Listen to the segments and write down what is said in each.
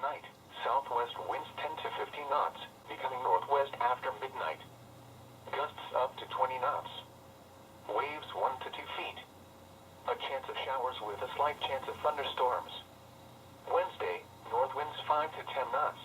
Tonight, southwest winds 10 to 15 knots, becoming northwest after midnight. Gusts up to 20 knots. Waves 1 to 2 feet. A chance of showers with a slight chance of thunderstorms. Wednesday, north winds 5 to 10 knots.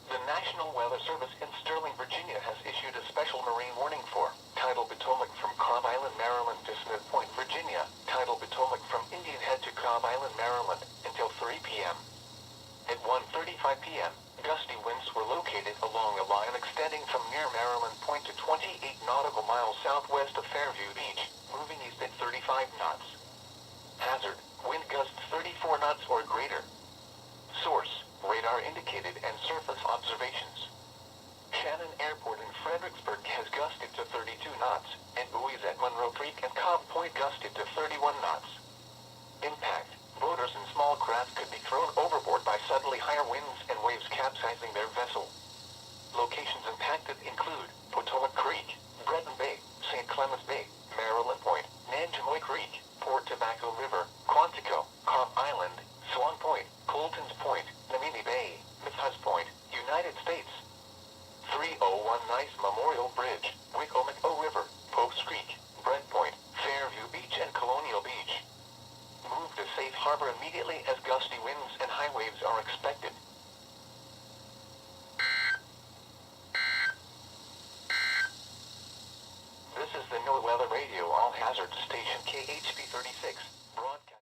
The National Weather Service in Sterling, Virginia has issued a special marine warning for tidal Potomac from Cobb Island, Maryland to Smith Point, Virginia, tidal Potomac from Indian Head to Cobb Island, Maryland, until 3 p.m. At 1:35 p.m., gusty winds were located along a line extending from near Maryland Point to 28 nautical miles southwest of Fairview Beach, moving east at 35 knots. Hazard, wind gusts 34 knots or greater. Source, radar indicated and surface observations. Shannon Airport in Fredericksburg has gusted to 32 knots, and buoys at Monroe Creek and Cobb Point gusted to 31 knots. Impact, boaters and small craft could be thrown overboard by suddenly higher winds and waves capsizing their vessel. Locations impacted include Potomac Creek, Breton Bay, St. Clements Bay, Maryland Point, Nanjemoy Creek, Port Tobacco River, Quantico, Cobb Island, Swan Point, Colton's Point, Namini Bay, Mithas Point, United States. 301 Nice Memorial Bridge, Wicomico River, Popes Creek, Brent Point, Fairview Beach and Colonial Beach. Move to safe harbor immediately as gusty winds and high waves are expected. This is the NOAA Weather Radio All Hazard Station KHB36 broadcast.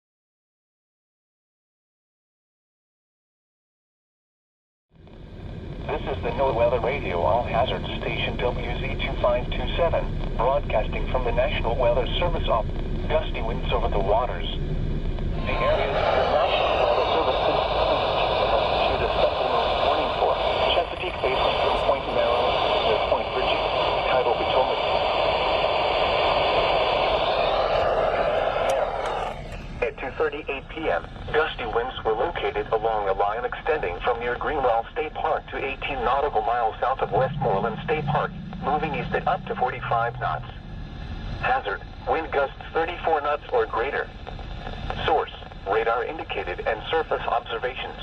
This is the NOAA Weather Radio All Hazard Station WZ2527 broadcasting from the National Weather Service Office. Gusty winds over the waters. The areas the National Weather Service has issued a special marine warning for Chesapeake Bay from Smith Point, Maryland, to Smith Point, Virginia, tidal Potomac. At 2:38 p.m., gusty winds were located along a line extending from near Greenwell State Park to 18 nautical miles south of Westmoreland State Park, moving east at up to 45 knots. Hazard, wind gusts 34 knots or greater. Source, radar indicated and surface observations.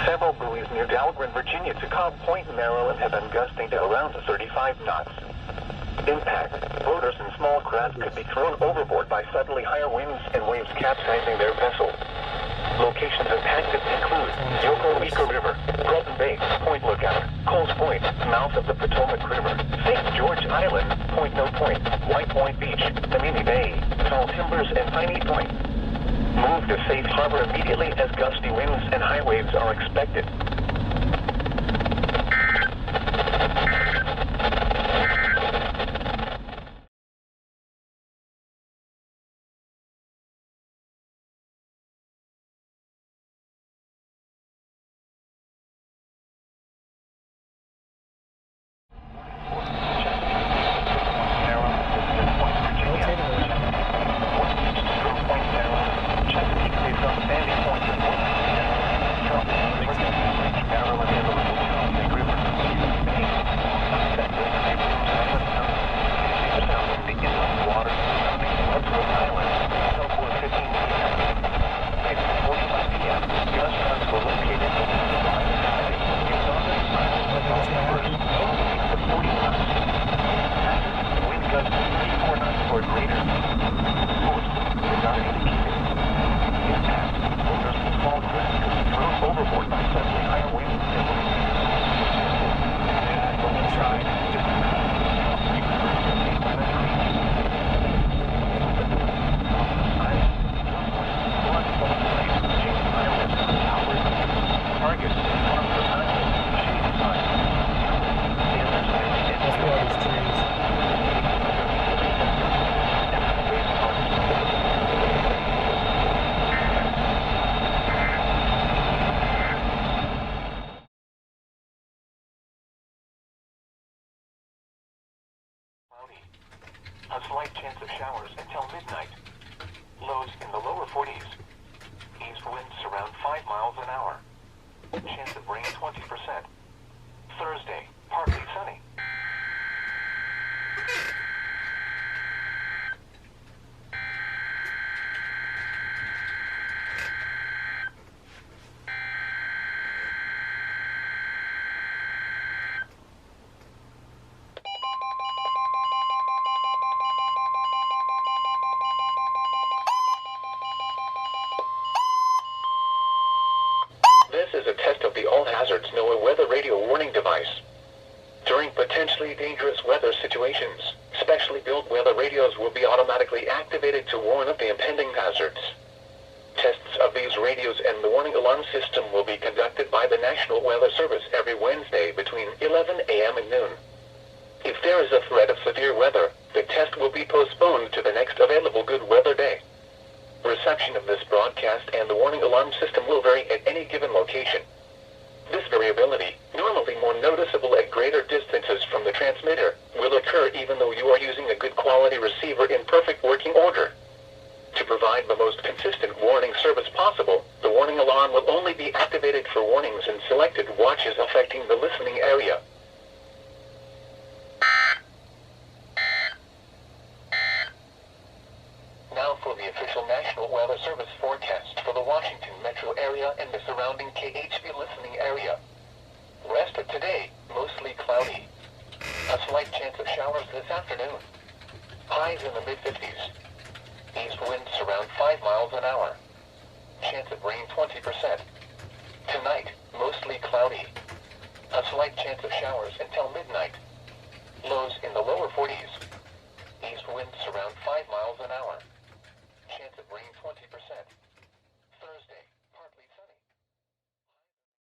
Several buoys near Dahlgren, Virginia to Cobb Point, Maryland have been gusting to around 35 knots. Impact, boaters and small craft could be thrown overboard by suddenly higher winds and waves capsizing their vessel. Locations impacted include Yokomico River, Breton Bay, Point Lookout, Coles Point, mouth of the Potomac River, St. George Island, Point No Point, White Point Beach, Namini Bay, Tall Timbers, and Piney Point. Move to safe harbor immediately as gusty winds and high waves are expected. A slight chance of showers until midnight. Lows in the lower 40s. East winds around 5 miles an hour. Chance of rain 20%. Thursday, partly sunny. This is a test of the All Hazards NOAA weather radio warning device. During potentially dangerous weather situations, specially built weather radios will be automatically activated to warn of the impending hazards. Tests of these radios and the warning alarm system will be conducted by the National Weather Service every Wednesday between 11 a.m. and noon. If there is a threat of severe weather, the test will be postponed to the next available good weather day. Reception of this broadcast and the warning alarm system will vary at any given location. This variability, normally more noticeable at greater distances from the transmitter, will occur even though you are using a good quality receiver in perfect working order. To provide the most consistent warning service possible, the warning alarm will only be activated for warnings in selected watches affecting the listening area. Now for the official National Weather Service forecast for the Washington metro area and the surrounding KHB listening area. Rest of today, mostly cloudy. A slight chance of showers this afternoon. Highs in the mid-50s. East winds around 5 miles an hour. Chance of rain 20%. Tonight, mostly cloudy. A slight chance of showers until midnight. Lows in the lower 40s.